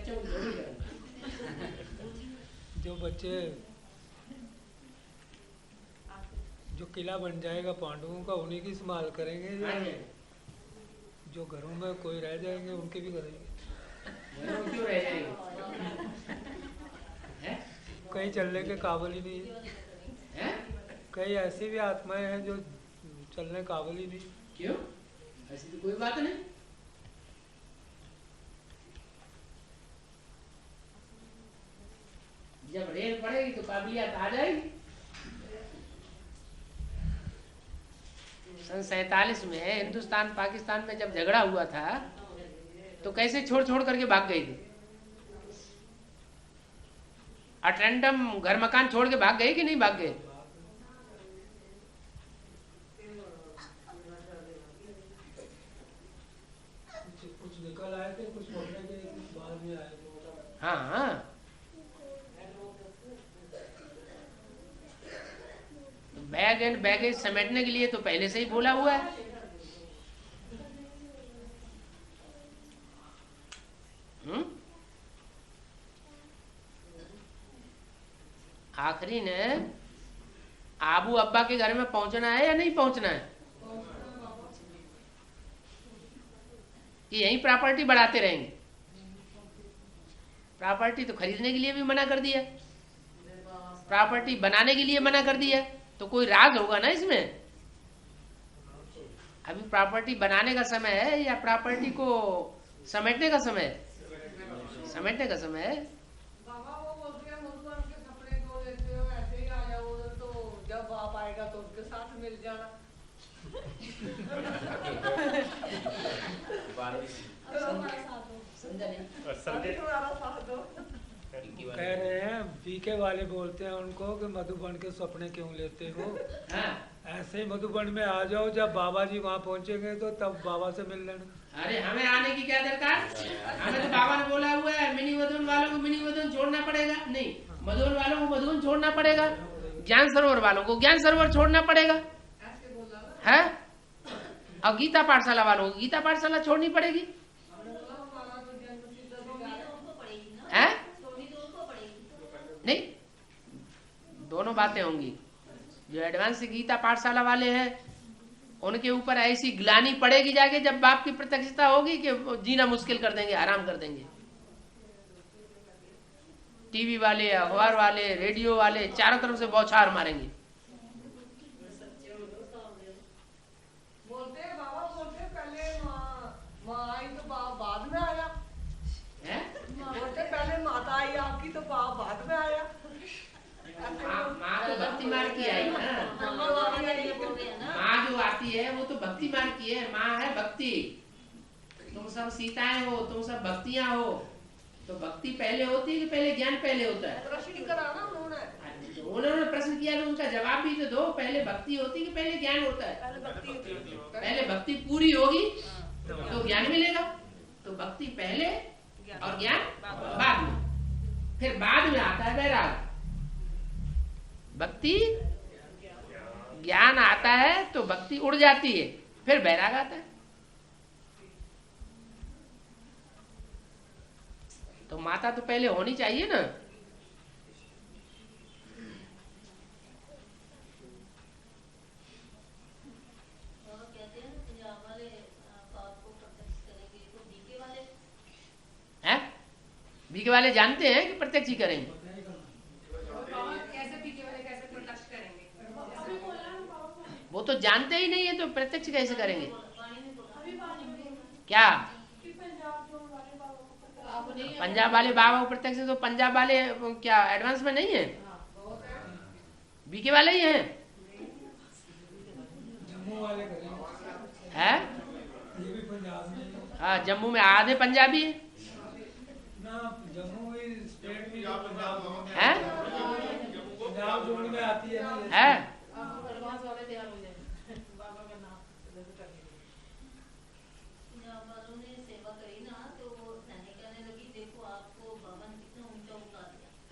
बच्चों को जोड़ी करो। जो बच्चे जो किला बन जाएगा पांडवों का उन्हीं की संभाल करेंगे, हाँ जी, जो घरों में कोई रह जाएंगे उनके भी करेंगे। घरों क्यों रह जाएंगे? हैं? कहीं चलने के काबिल ही नहीं है। हैं? कई ऐसी भी आत्माएं हैं जो चलने काबिल ही नहीं। क्यों? ऐसी तो कोई बात नहीं। जब रेल पड़ेगी तो काबिलियत आ जाएगी। सन 47 में हिंदुस्तान पाकिस्तान में जब झगड़ा हुआ था तो कैसे छोड़ छोड़ करके भाग गई थी? अटेंडम घर मकान छोड़ के भाग गए कि नहीं भाग गए? कुछ निकल आए थे, कुछ पढ़ने के, कुछ बाद में आए थे। हाँ हाँ, बैग एंड बैगेज समेटने के लिए तो पहले से ही बोला हुआ है। आखिरी ने आबू अब्बा के घर में पहुंचना है या नहीं पहुंचना है? कि यही प्रॉपर्टी बढ़ाते रहेंगे? प्रॉपर्टी तो खरीदने के लिए भी मना कर दिया, प्रॉपर्टी बनाने के लिए मना कर दिया, तो कोई राज होगा ना इसमें। अभी प्रॉपर्टी बनाने का समय है या प्रॉपर्टी को समेटने का समय है? समेटने का समय है। बाबा वो बोलते हैं मधुबन के सपने को लेते हो, ऐसे ही आ जाओ उधर, तो जब आप आएगा तो उसके साथ मिल जाना। तुम्हारा साथ दो। कह रहे हैं बीके वाले बोलते हैं उनको कि मधुबन के सपने क्यों लेते हो। हाँ, ऐसे ही मधुबन में आ जाओ, जब बाबा जी वहाँ पहुँचेंगे तो तब बाबा से मिल लेना। अरे हमें आने की क्या दरकार? हमें तो बाबा ने बोला हुआ है मिनी मधुबन वालों को मिनी मधुबन छोड़ना पड़ेगा, नहीं मधुबन वालों को मधुबन छोड़ना पड़ेगा, ज्ञान सरोवर वालों को ज्ञान सरोवर छोड़ना पड़ेगा है, और गीता पाठशाला वालों को गीता पाठशाला छोड़नी पड़ेगी है? नहीं, दोनों बातें होंगी। जो एडवांस गीता पाठशाला वाले हैं उनके ऊपर ऐसी ग्लानी पड़ेगी जाके जब बाप की प्रत्यक्षता होगी कि जीना मुश्किल कर देंगे, आराम कर देंगे। टीवी वाले, अखबार वाले, रेडियो वाले चारों तरफ से बौछार मारेंगे। बोलते हैं बाबा, बोलते पहले माँ आई तो बाप बाद में आया है? बोलते पहले माता आई आपकी तो बाप बाद में आया। माँ तो भक्ति मार्ग की आई ना, माँ जो आती है वो तो भक्ति मार्ग की है, माँ है भक्ति। तुम सब सीताएं हो, तुम सब भक्तियां हो, तो भक्ति पहले होती है कि पहले ज्ञान पहले होता है? प्रश्न करा ना उन्होंने प्रश्न किया तो उनका जवाब भी तो दो। पहले भक्ति होती है कि पहले ज्ञान होता है? पहले भक्ति पूरी होगी तो ज्ञान मिलेगा, तो भक्ति पहले और ज्ञान बाद में, फिर बाद में आता है वैराग। भक्ति ज्ञान आता है तो भक्ति उड़ जाती है, फिर वैराग आता है। तो माता तो पहले होनी चाहिए ना। है? बीके वाले जानते हैं कि प्रत्यक्ष ही करेंगे? वो तो जानते ही नहीं है तो प्रत्यक्ष कैसे करेंगे? क्या पंजाब वाले बाबा को प्रत्यक्ष? तो पंजाब वाले क्या एडवांस में नहीं है? बीके वाले ही हैं। जम्मू वाले करेंगे है? ये भी पंजाब में हाँ, जम्मू में आधे पंजाबी है ना, जम्मू में स्टेट भी पंजाब है? पंजाब जोन में आती है ना। है?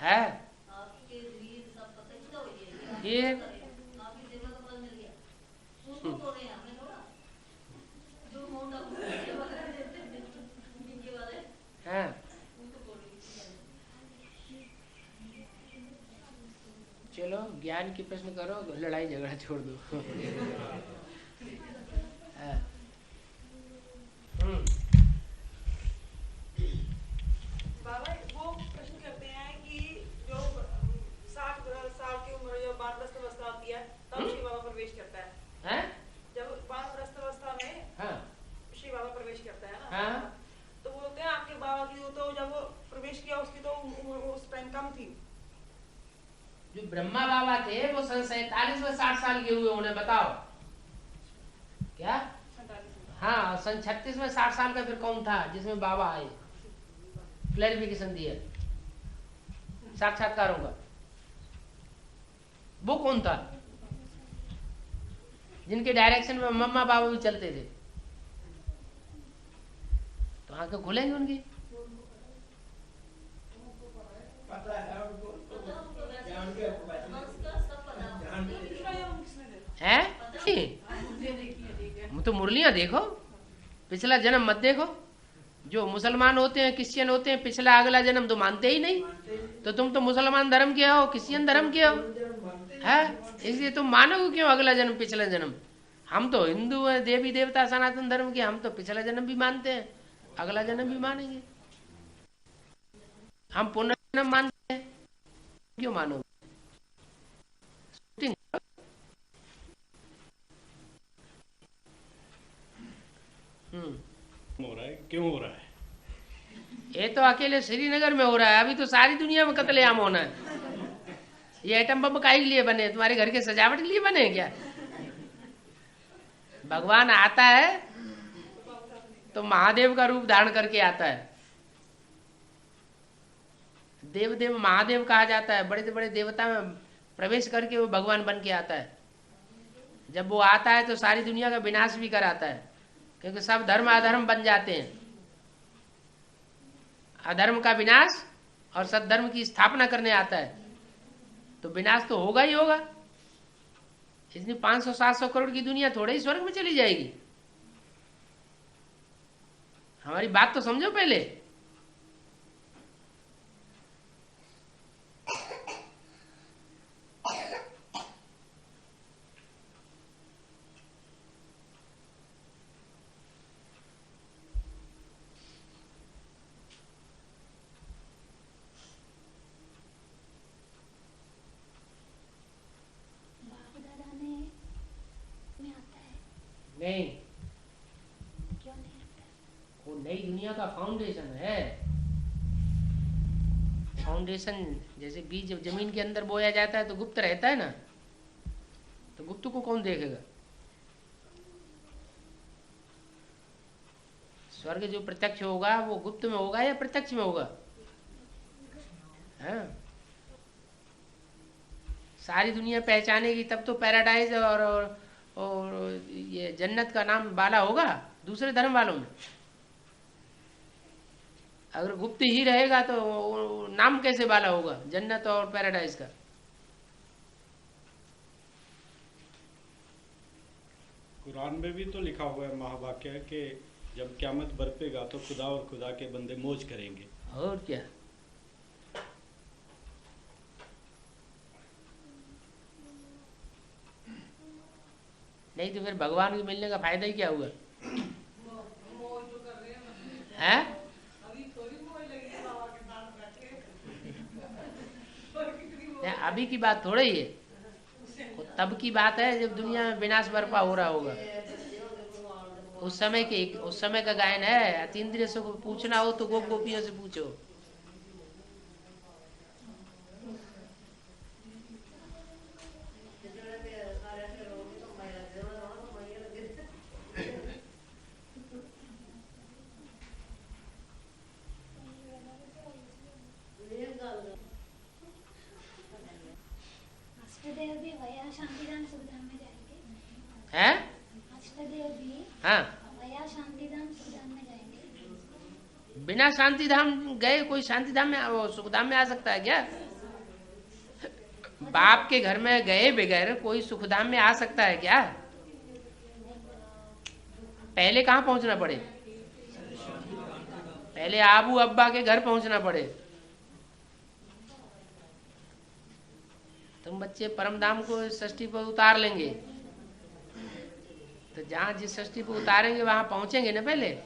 है? ये है? ज्ञान की प्रश्न करो, लड़ाई झगड़ा छोड़ दो। हाँ। बाबा वो प्रश्न करते हैं कि जो 60 साल की उम्र जो वानप्रस्थ अवस्था होती है तब शिव बाबा प्रवेश करता है। हैं? जब वानप्रस्थ अवस्था में हाँ शिव बाबा प्रवेश करता है ना, हाँ तो बोलते हैं आपके बाबा की तो जब वो प्रवेश किया उसकी तो उम्र उस टाइम कम थी। जो ब्रह्मा बाबा थे वो सन 47 में 60 साल के हुए, उन्हें बताओ क्या? हाँ, सन 36 में 60 साल का फिर कौन था जिसमें बाबा आए? क्लैरिफिकेशन दिया साक्षात्कारों का, वो कौन था जिनके डायरेक्शन में मम्मा बाबा भी चलते थे? तो आंखें खुलेंगी उनकी। है तो मुरलियां देखो, पिछला जन्म मत देखो। जो मुसलमान होते हैं, क्रिश्चियन होते हैं, पिछला अगला जन्म तो मानते ही नहीं। तो तुम तो मुसलमान धर्म के हो, क्रिश्चियन धर्म के हो, है, इसलिए तुम मानोगे क्यों अगला जन्म पिछला जन्म? हम तो हिंदू हैं, देवी देवता सनातन धर्म के, हम तो पिछला जन्म भी मानते हैं, अगला जन्म भी मानेंगे। हम पुनर्जन्म मानते हैं, क्यों मानोगे? हो रहा है, क्यों हो रहा है? ये तो अकेले श्रीनगर में हो रहा है, अभी तो सारी दुनिया में कत्लेआम होना है। ये एटम बम काहे के लिए बने? तुम्हारे घर के सजावट के लिए बने क्या? भगवान आता है तो महादेव का रूप धारण करके आता है। देव देव महादेव कहा जाता है, बड़े से बड़े देवता में प्रवेश करके वो भगवान बन के आता है। जब वो आता है तो सारी दुनिया का विनाश भी कराता है, क्योंकि सब धर्म अधर्म बन जाते हैं। अधर्म का विनाश और सद्धर्म की स्थापना करने आता है, तो विनाश तो होगा ही होगा। इसलिए 500-700 करोड़ की दुनिया थोड़े ही स्वर्ग में चली जाएगी। हमारी बात तो समझो पहले। नहीं, क्यों नहीं आता? वो नई दुनिया का फाउंडेशन है। फाउंडेशन जैसे बीज जमीन के अंदर बोया जाता है तो गुप्त रहता है ना, तो गुप्त को कौन देखेगा? स्वर्ग जो प्रत्यक्ष होगा वो गुप्त में होगा या प्रत्यक्ष में होगा? हाँ, सारी दुनिया पहचानेगी तब तो पैराडाइज और ये जन्नत का नाम बाला होगा दूसरे धर्म वालों में। अगर गुप्त ही रहेगा तो नाम कैसे बाला होगा जन्नत और पैराडाइज का? कुरान में भी तो लिखा हुआ है महावाक्य कि जब क़यामत बरपेगा तो खुदा और खुदा के बंदे मौज करेंगे। और क्या? नहीं तो फिर भगवान के मिलने का फायदा ही क्या हुआ? है? अभी की बात थोड़ा ही है, तब की बात है जब दुनिया में विनाश बर्पा हो रहा होगा। उस समय का गायन है। अतीन्द्रिय से को पूछना हो तो गोप गोपियों से पूछो। अष्टदेव भी वया शांतिधाम सुखधाम में जाएंगे। हैं? अष्टदेव भी हाँ, वया शांतिधाम सुखधाम में जाएंगे। बिना शांति धाम गए कोई शांति धाम में वो सुख धाम में आ सकता है क्या? बाप के घर में गए बगैर कोई सुख धाम में आ सकता है क्या? पहले कहाँ पहुंचना पड़े? पहले आबू अब्बा के घर पहुंचना पड़े। तुम बच्चे परम धाम को षष्ठी पर उतार लेंगे, तो जहाँ जिस षष्ठी पर उतारेंगे वहां पहुंचेंगे ना पहले।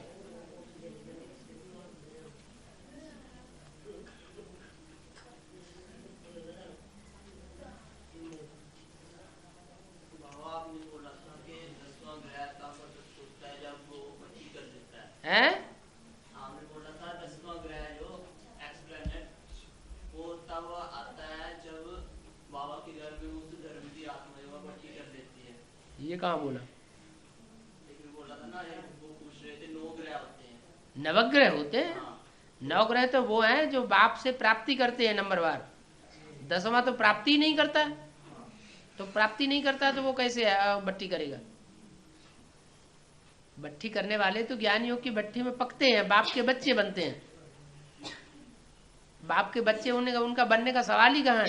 हैं? आपने बोला था 10वां ग्रह जो एक्स प्लैनेट वो तब आता है जब बाबा के घर में उस धर्म की आत्मा जो इकट्ठी कर देती है। ये कहाँ बोला? लेकिन बोला था ना, वो पूछ रहे थे 9 ग्रह होते हैं। नवग्रह होते हैं। हाँ। 9 ग्रह तो वो हैं जो बाप से प्राप्ति करते हैं नंबरवार। 10वां तो प्राप्ति ही नहीं करता, तो प्राप्ति नहीं करता तो वो कैसे भट्टी करेगा? भट्टी करने वाले तो ज्ञान योग की भट्टी में पकते हैं, बाप के बच्चे बनते हैं। बाप के बच्चे होने का, उनका बनने का सवाल ही कहाँ है?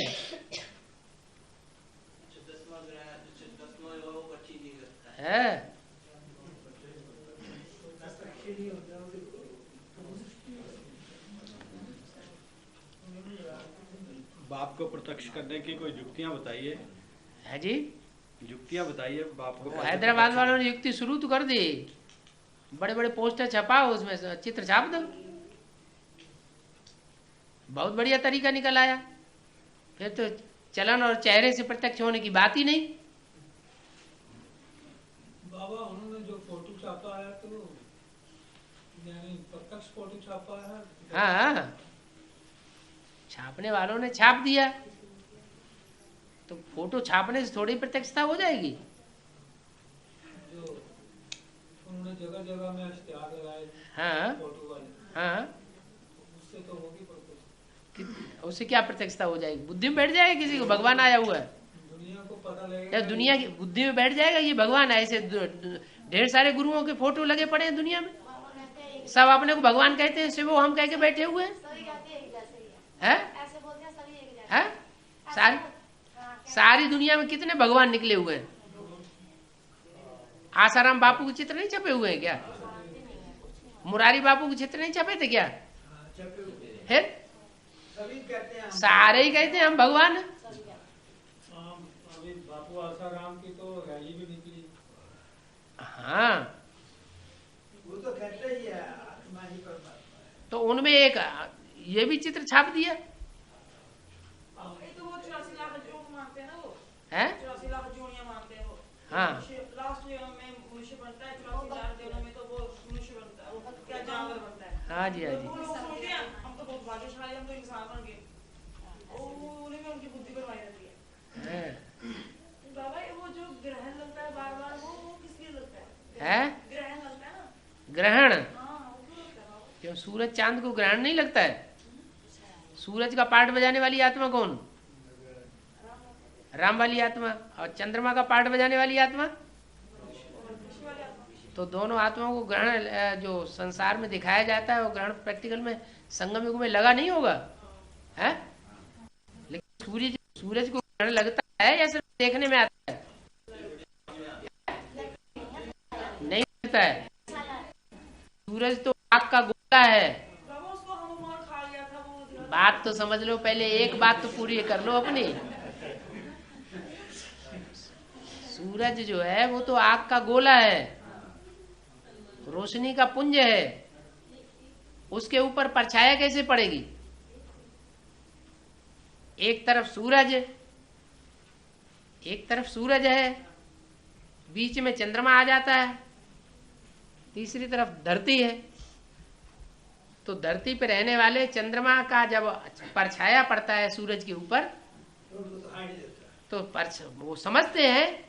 10वां ग्रह 10वां वो इकट्ठी नहीं करता है। है? बाप को प्रत्यक्ष करने की कोई युक्तियां बताइए। है जी? युक्तियां बताइए बाप को। वो हैदराबाद वालों ने युक्ति शुरू तो कर दी, बड़े बड़े पोस्टर छपाओ, उसमें चित्र छाप दो, बहुत बढ़िया तरीका निकल आया। फिर तो चलन और चेहरे से प्रत्यक्ष होने की बात ही नहीं। बाबा उन्होंने जो फोटो छापा है तो यानी प्रत्यक्ष फोटो छापा है। हाँ, छापने वालों ने छाप दिया, तो फोटो छापने से थोड़ी प्रत्यक्षता हो जाएगी। जो उन्होंने जगह जगह में इश्तिहार लगाए हाँ फोटो वाले, हाँ, उससे तो होगी प्रत्यक्ष। उससे क्या प्रत्यक्षता हो जाएगी? बुद्धि में बैठ जाएगा किसी को भगवान आया हुआ है, दुनिया को पता लगेगा। या दुनिया की बुद्धि में बैठ जाएगा ये भगवान है। ऐसे ढेर सारे गुरुओं के फोटो लगे पड़े हैं दुनिया में, सब अपने को भगवान कहते हैं, सिर्फ वो हम कह के बैठे हुए हैं। है? सारी दुनिया में कितने भगवान निकले हुए हैं? आसाराम बापू के चित्र नहीं छपे हुए हैं क्या? मुरारी बापू के चित्र नहीं छपे थे क्या? है? सारे ही कहते हैं हम भगवान हैं। अभी बापू आसाराम की तो रैली भी निकली। हाँ, वो तो कहते ही है आत्मा ही परमात्मा है। तो उनमें एक ये भी चित्र छाप दिया ये तो वो 84 लाख जो मानते हैं ना, वो है। 84 लाख जोड़ियां मानते हैं वो। हाँ। लास्ट जन्म में मनुष्य बनता है, 84 लाख जन्म में तो वो मनुष्य बनता है, वो क्या जानवर बनता है। हाँ जी, हाँ जी। वो लोग सोचते हैं हम तो बहुत भाग्यशाली, हम तो इंसान बन गए, उन्हीं में उनकी बुद्धि बनवाई रहती है। बाबा वो जो ग्रहण लगता है बार बार, वो किस लिए लगता है? ग्रहण लगता है ना। ग्रहण? हाँ, वो क्यों लगता है बाबा? क्यों सूरज चांद को ग्रहण नहीं लगता है? सूरज का पाठ बजाने वाली आत्मा कौन? राम वाली आत्मा। और चंद्रमा का पाठ बजाने वाली आत्मा? तो दोनों आत्माओं को ग्रहण जो संसार में दिखाया जाता है वो ग्रहण प्रैक्टिकल में संगम युग में लगा नहीं होगा है? लेकिन सूरज को ग्रहण लगता है या सिर्फ देखने में आता है? नहीं लगता है। सूरज तो आग का गोला है। बाबा उसको हम मार खा गया था वो। बात तो समझ लो, पहले एक बात तो पूरी कर लो अपनी। सूरज जो है वो तो आग का गोला है, रोशनी का पुंज है, उसके ऊपर परछाया कैसे पड़ेगी? एक तरफ सूरज है, बीच में चंद्रमा आ जाता है, तीसरी तरफ धरती है। तो धरती पर रहने वाले चंद्रमा का जब परछाया पड़ता है सूरज के ऊपर, तो वो समझते हैं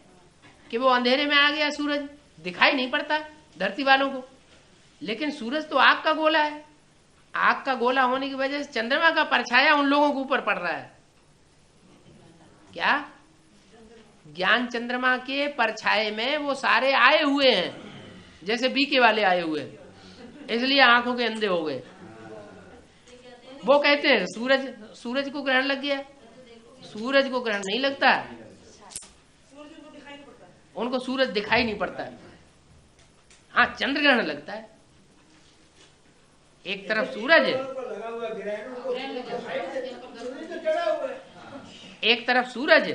कि वो अंधेरे में आ गया, सूरज दिखाई नहीं पड़ता धरती वालों को। लेकिन सूरज तो आग का गोला है, आग का गोला होने की वजह से चंद्रमा का परछाया उन लोगों के ऊपर पड़ रहा है। क्या ज्ञान चंद्रमा के परछाए में वो सारे आए हुए हैं, जैसे बीके वाले आए हुए हैं, इसलिए आंखों के अंधे हो गए। वो कहते हैं सूरज को ग्रहण लग गया। सूरज को ग्रहण नहीं लगता, उनको सूरज दिखाई नहीं पड़ता। हाँ, चंद्र ग्रहण लगता है। एक तरफ सूरज, एक तरफ सूरज,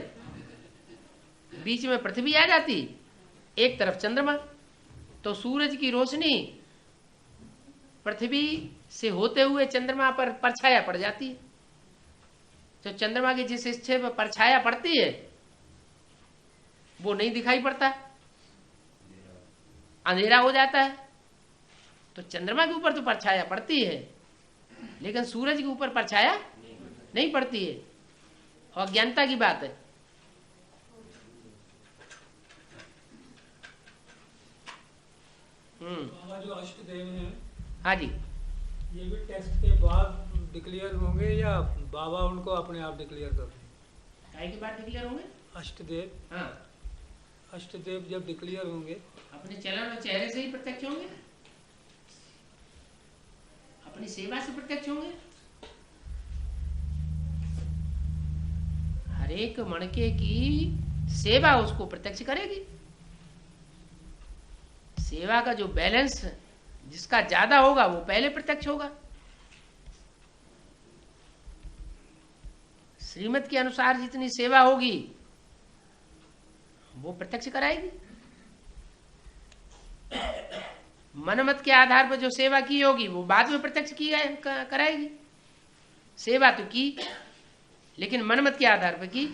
बीच में पृथ्वी आ जाती, एक तरफ चंद्रमा, तो सूरज की रोशनी पृथ्वी से होते हुए चंद्रमा पर परछाया पड़ जाती है। तो चंद्रमा की जिस हिस्से पर परछाया पड़ती है वो नहीं दिखाई पड़ता, अंधेरा हो जाता है। तो चंद्रमा के ऊपर तो परछाया पड़ती है, लेकिन सूरज के ऊपर परछाया नहीं पड़ती है, और अज्ञानता की बात है। बाबा जो अष्टदेव हैं, हाँ जी, ये भी टेस्ट के बाद डिक्लेयर होंगे या बाबा उनको अपने आप डिक्लेयर कर देंगे? काय के बाद डिक्लेयर होंगे? अष्टदेव, हाँ, अष्टदेव जब डिक्लेयर होंगे अपने चलन और चेहरे से ही प्रत्यक्ष होंगे, अपनी सेवा से प्रत्यक्ष होंगे। हरेक मणके की सेवा उसको प्रत्यक्ष करेगी। सेवा का जो बैलेंस जिसका ज्यादा होगा वो पहले प्रत्यक्ष होगा। श्रीमत के अनुसार जितनी सेवा होगी वो प्रत्यक्ष कराएगी। मनमत के आधार पर जो सेवा की होगी वो बाद में प्रत्यक्ष की कराएगी। सेवा तो की, लेकिन मनमत के आधार पर की।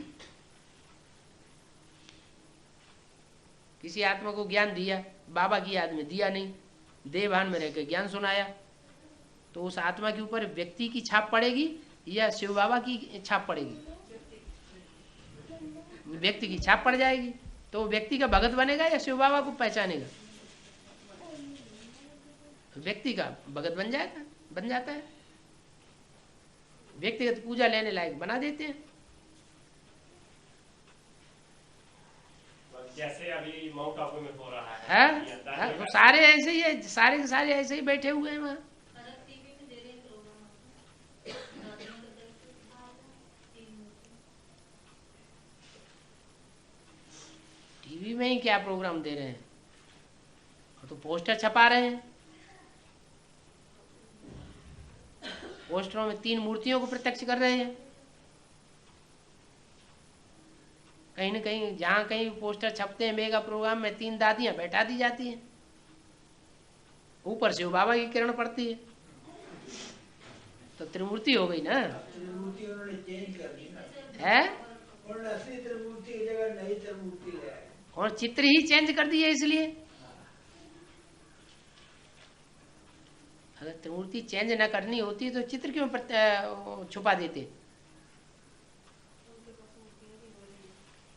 किसी आत्मा को ज्ञान दिया, बाबा की याद में दिया नहीं, देवभान में रहकर ज्ञान सुनाया, तो उस आत्मा के ऊपर व्यक्ति की छाप पड़ेगी या शिव बाबा की छाप पड़ेगी? व्यक्ति की छाप पड़ जाएगी, तो व्यक्ति का भगत बनेगा या शिव बाबा को पहचानेगा? व्यक्ति का भगत बन जाता है। व्यक्तिगत पूजा लेने लायक बना देते हैं। जैसे अभी माउंट आबू में हो रहा है, तो सारे ऐसे ही है, सारे के सारे ऐसे ही बैठे हुए हैं वहाँ। टीवी में ही क्या प्रोग्राम दे रहे हैं, तो पोस्टर छपा रहे हैं। पोस्टरों में 3 मूर्तियों को प्रत्यक्ष कर रहे हैं। कहीं न कहीं जहां कहीं पोस्टर छपते हैं मेगा प्रोग्राम में 3 दादियां बैठा दी जाती हैं, ऊपर शिव बाबा की किरण पड़ती है, तो त्रिमूर्ति हो गई ना। त्रिमूर्ति उन्होंने चेंज कर दी ना, है उन्होंने असली त्रिमूर्ति की जगह नई त्रिमूर्ति ले आए, और चित्र ही चेंज कर दिए। इसलिए अगर त्रिमूर्ति चेंज ना करनी होती तो चित्र क्यों छुपा देते?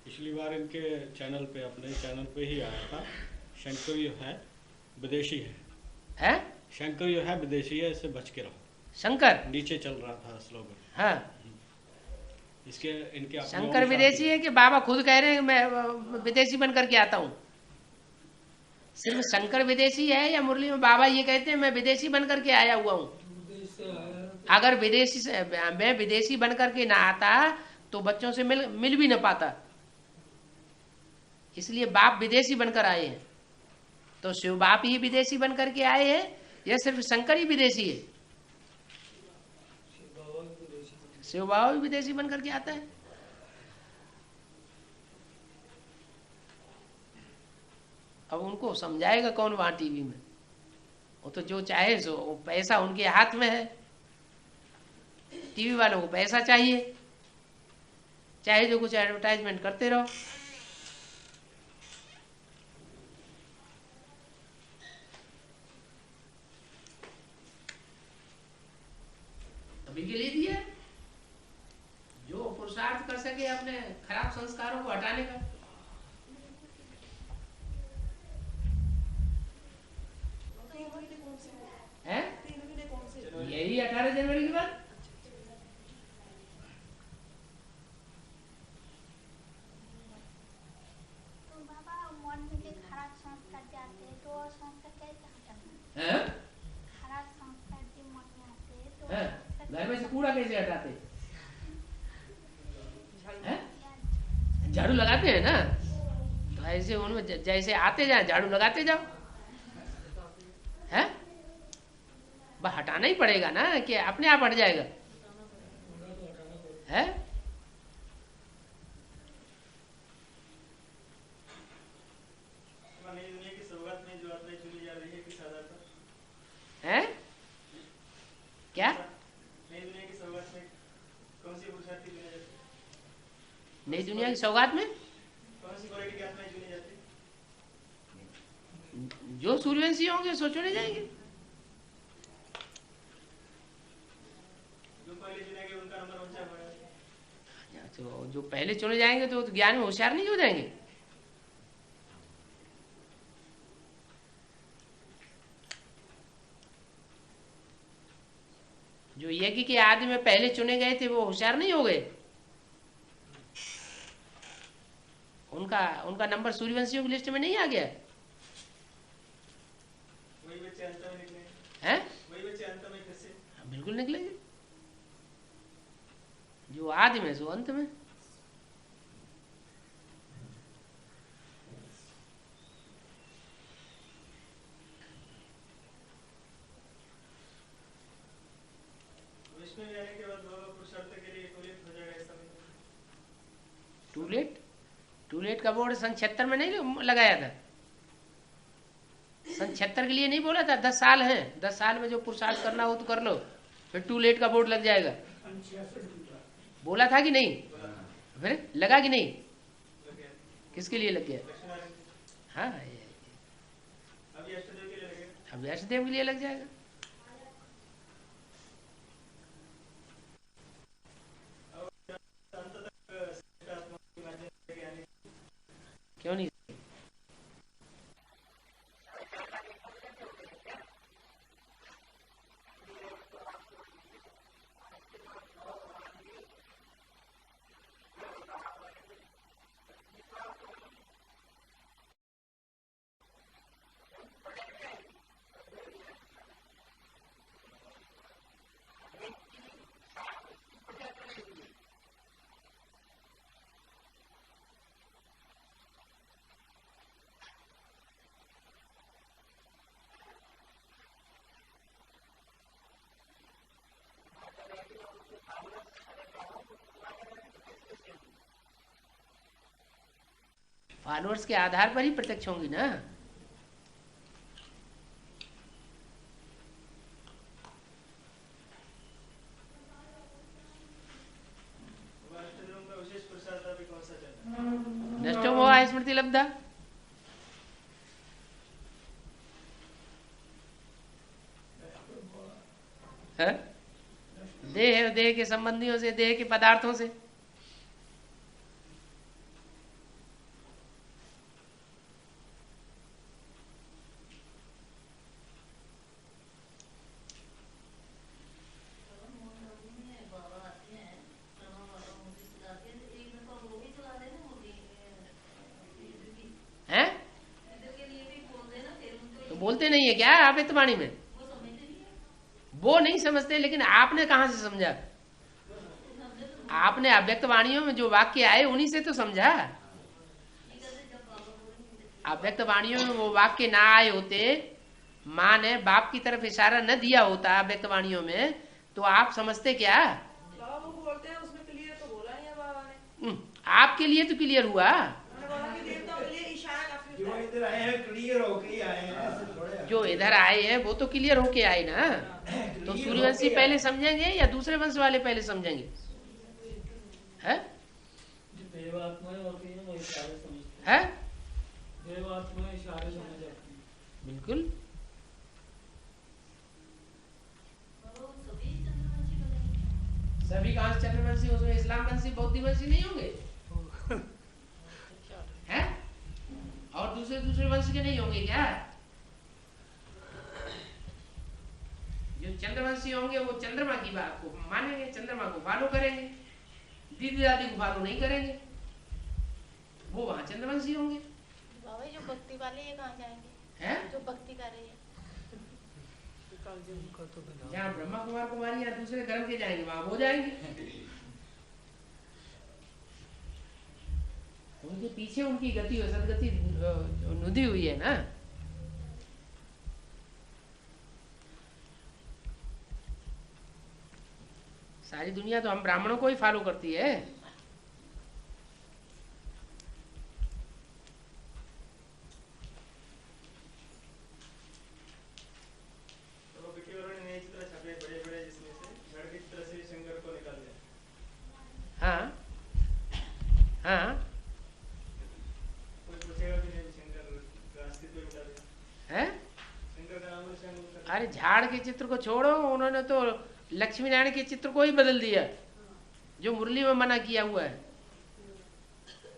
पिछली बार इनके चैनल पे, अपने चैनल पे ही आया था, शंकर जो है विदेशी है, शंकर जो है विदेशी है, इससे बच के रहो। शंकर नीचे चल रहा था स्लोगन। हाँ, इसके इनके शंकर विदेशी है कि बाबा खुद कह रहे हैं मैं विदेशी बन करके आता हूँ? सिर्फ शंकर विदेशी है या मुरली में बाबा ये कहते हैं मैं विदेशी बन करके आया हुआ हूँ? अगर मैं विदेशी बन करके ना आता तो बच्चों से मिल भी ना पाता, इसलिए बाप विदेशी बनकर आए हैं। तो शिव बाप ही विदेशी बन करके आए हैं या सिर्फ शंकर ही विदेशी है? शिव बाबा भी विदेशी बन करके आता है। अब उनको समझाएगा कौन वहां टीवी में? वो तो जो चाहे सो, वो पैसा उनके हाथ में है। टीवी वालों को पैसा चाहिए, चाहे जो कुछ एडवर्टाइजमेंट करते रहो। अभी के लिए दिया जो पुरुषार्थ कर सके अपने खराब संस्कारों को हटाने का। है यही 18 जनवरी के बाद। तो बाबा मन में जो खराब संस्कार जाते हैं तो संस्कार कैसे हटाना? हैं? खराब संस्कार जो मन में आते हैं तो हैं? घर में से कूड़ा कैसे हटाते? हैं? झाड़ू लगाते हैं ना, तो ऐसे उनमें जैसे आते जाए झाड़ू लगाते जाओ। है बस हटाना ही पड़ेगा ना, कि अपने आप हट जाएगा? है यही दुनिया की सौगात में कौन सी क्वालिटी की आत्माएं चुनी जाती है? जो सूर्यवंशी होंगे सो चुने जाएंगे। जो पहले चुने गए उनका नंबर ऊंचा होगा। तो जो पहले चुने जाएंगे तो ज्ञान में होशियार नहीं हो जाएंगे। जो यज्ञ के आदि में पहले चुने गए थे वो होशियार नहीं हो गए। उनका नंबर सूर्यवंशियों की लिस्ट में नहीं आ गया। वही बच्चे अंत में निकले हैं? वही बच्चे अंत में फिर से बिल्कुल निकलेंगे। जो आदि में सो अंत में। विष्णु में आने के बाद बाबा पुरुषार्थ के लिए टू लेट हो जाएगा ऐसा नहीं? टू लेट का बोर्ड सन 76 में नहीं लगाया था। सन 76 के लिए नहीं बोला था 10 साल है, 10 साल में जो पुरुषार्थ करना हो तो कर लो, फिर टू लेट का बोर्ड लग जाएगा। बोला था कि नहीं? फिर लगा कि नहीं? किसके लिए लग गया? हाँ अभी अष्टदेव के लिए लगेगा। अभी अष्टदेव के लिए लग जाएगा। क्यों नहीं? फॉलोअर्स के आधार पर ही प्रत्यक्ष होंगी ना। नष्टो मोह स्मृति लब्धा। देह और देह के संबंधियों से, देह के पदार्थों से। बोलते नहीं है क्या आप वाणी में? वो नहीं समझते, लेकिन आपने कहां से समझा? आपने अव्यक्त वाणियों में जो वाक्य आए उन्हीं से तो समझा। अव्यक्त वाणियों में वो वाक्य ना आए होते, माँ ने बाप की तरफ इशारा न दिया होता अव्यक्त वाणियों में, तो आप समझते क्या? वो बोलते हैं उसमें क्लियर तो बोला ही है बाबा ने। आपके लिए तो क्लियर हुआ। जो इधर आए हैं क्लियर होके आए हैं। जो इधर आए हैं वो तो क्लियर होके आए ना। तो सूर्यवंशी पहले समझेंगे या दूसरे वंश वाले पहले समझेंगे? है? बिल्कुल। सभी कांच चंद्रवंशी, उसमें इस्लाम वंशी बौद्ध वंशी नहीं होंगे? है? और दूसरे वंश के नहीं होंगे क्या? जो चंद्रवंशी होंगे वो चंद्रमा की बात को मानेंगे, चंद्रमा को फॉलो करेंगे, दीदी दादी को फॉलो नहीं करेंगे, वो वहां चंद्रवंशी होंगे। बाबा जो भक्ति वाले ये कहाँ जाएंगे? हैं? जो भक्ति कर रही है जहाँ ब्रह्मा कुमार कुमारी या दूसरे धर्म के जाएंगे वहां वो जाएंगे। उनके पीछे उनकी गति हो, सदगति नुदी हुई है ना। सारी दुनिया तो हम ब्राह्मणों को ही फॉलो करती है। हाँ हाँ अरे झाड़ के चित्र को छोड़ो, उन्होंने तो लक्ष्मी नारायण के चित्र को ही बदल दिया, जो मुरली में मना किया हुआ है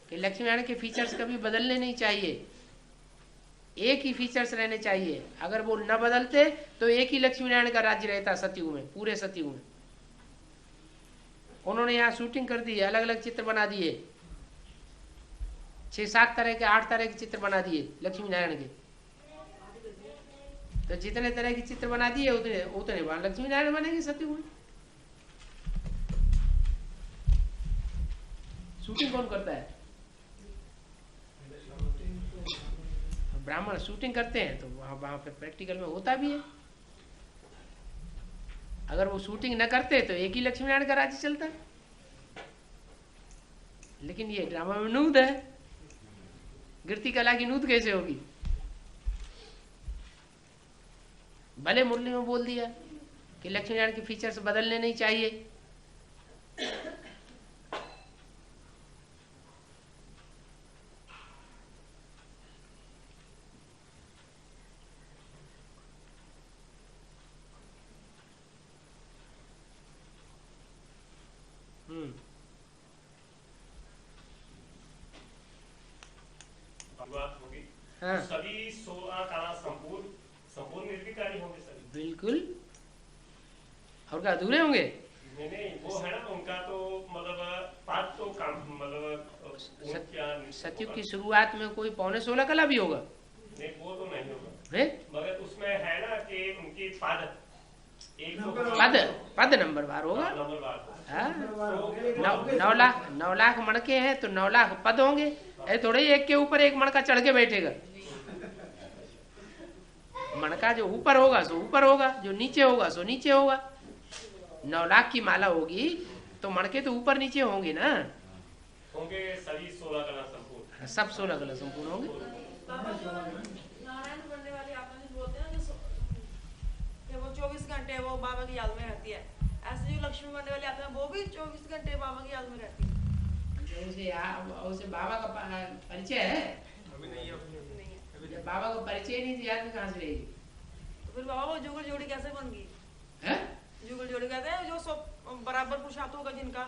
कि लक्ष्मी नारायण के फीचर्स कभी बदलने नहीं चाहिए, एक ही फीचर्स रहने चाहिए। अगर वो न बदलते तो एक ही लक्ष्मी नारायण का राज्य रहता सतयुग में, पूरे सतयुग में। उन्होंने यहाँ शूटिंग कर दी, अलग अलग चित्र बना दिए, 6-7 तरह के 8 तरह के चित्र बना दिए लक्ष्मी नारायण के। तो जितने तरह के चित्र बना दिए उतने उतने वहां लक्ष्मी नारायण बनेंगे सतयुग में। शूटिंग कौन करता है? ब्राह्मण शूटिंग करते हैं, तो वहां पे प्रैक्टिकल में होता भी है। अगर वो शूटिंग न करते तो एक ही लक्ष्मी नारायण का राज्य चलता है। लेकिन ये ड्रामा में नूद है, गिरती कला की नूद कैसे होगी? भले मुरली में बोल दिया कि लक्ष्मी नारायण के फीचर्स बदलने नहीं चाहिए, बात होगी। हाँ। सभी 16 कला संपूर्ण निर्विकारी होंगे सभी। बिल्कुल। और क्या अधूरे होंगे? नहीं, वो है ना उनका तो मतलब पाठ तो काम मतलब सतयुग की शुरुआत में कोई 15.16 कला भी होगा? नहीं, वो तो नहीं होगा। मगर उसमें है ना कि उनकी पद पद नंबरवार होगा। हाँ, 9 लाख मणके हैं तो 9 लाख पद होंगे। ऐसे थोड़े ही एक के ऊपर एक मणका चढ़ के बैठेगा। मणका जो ऊपर होगा सो ऊपर होगा, जो नीचे होगा सो नीचे होगा। 9 लाख की माला होगी तो मणके तो ऊपर नीचे होंगे ना। होंगे सभी 16 कला संपूर्ण। सब 16 कला संपूर्ण होंगे। नारायण बनने वाली आपने जो बोलते हैं ना कि वो 24 घंटे वो बाबा की याद में रहती है, ऐसे जो लक्ष्मी बनने वाली आते हैं वो भी 24 घंटे बाबा की याद में रहती है। उसे बाबा का परिचय है? अभी नहीं है। बाबा का परिचय नहीं तो याद में कहाँ से रहेगी? तो फिर बाबा वो जुगल जोड़ी कैसे बन गई? जुगल जोड़ी कहते हैं जो सब बराबर पुरुषार्थ होगा जिनका,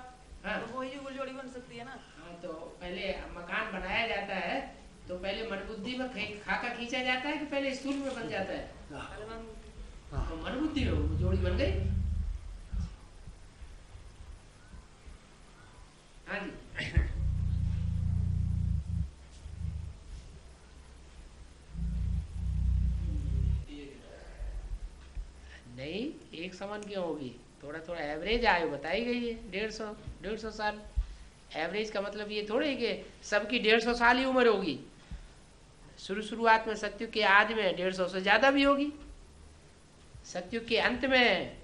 हाँ। तो वही जुगल जोड़ी बन सकती है ना। हाँ, तो पहले मकान बनाया जाता है तो पहले मनबुद्धि में खाका खींचा जाता है कि पहले स्थूल में बन जाता है? तो मनबुद्धि में जोड़ी बन गई। हाँ जी। नहीं, एक समान क्यों होगी? थोड़ा थोड़ा एवरेज आयु बताई गई है, 150 साल। एवरेज का मतलब ये थोड़े है कि सबकी 150 साल ही उम्र होगी। शुरुआत में सतयुग के आदि में 150 से ज्यादा भी होगी, सतयुग के अंत में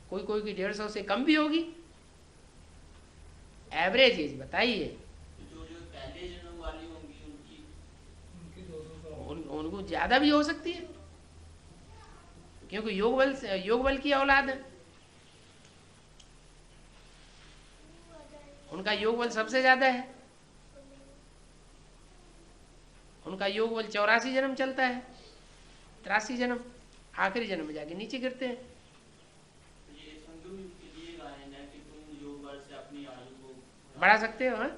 कोई कोई की 150 से कम भी होगी। एवरेज एज बताइए। जो पहले जन्म वाली होंगी उनको ज्यादा भी हो सकती है, क्योंकि योग बल की औलाद है। उनका योग बल सबसे ज्यादा है। उनका योग बल 84 जन्म चलता है, 83 जन्म, आखिरी जन्म में जाके नीचे गिरते हैं। ये संजू के लिए गायन है कि तुम योग बल से अपनी आयु को बढ़ा सकते हो। हाँ,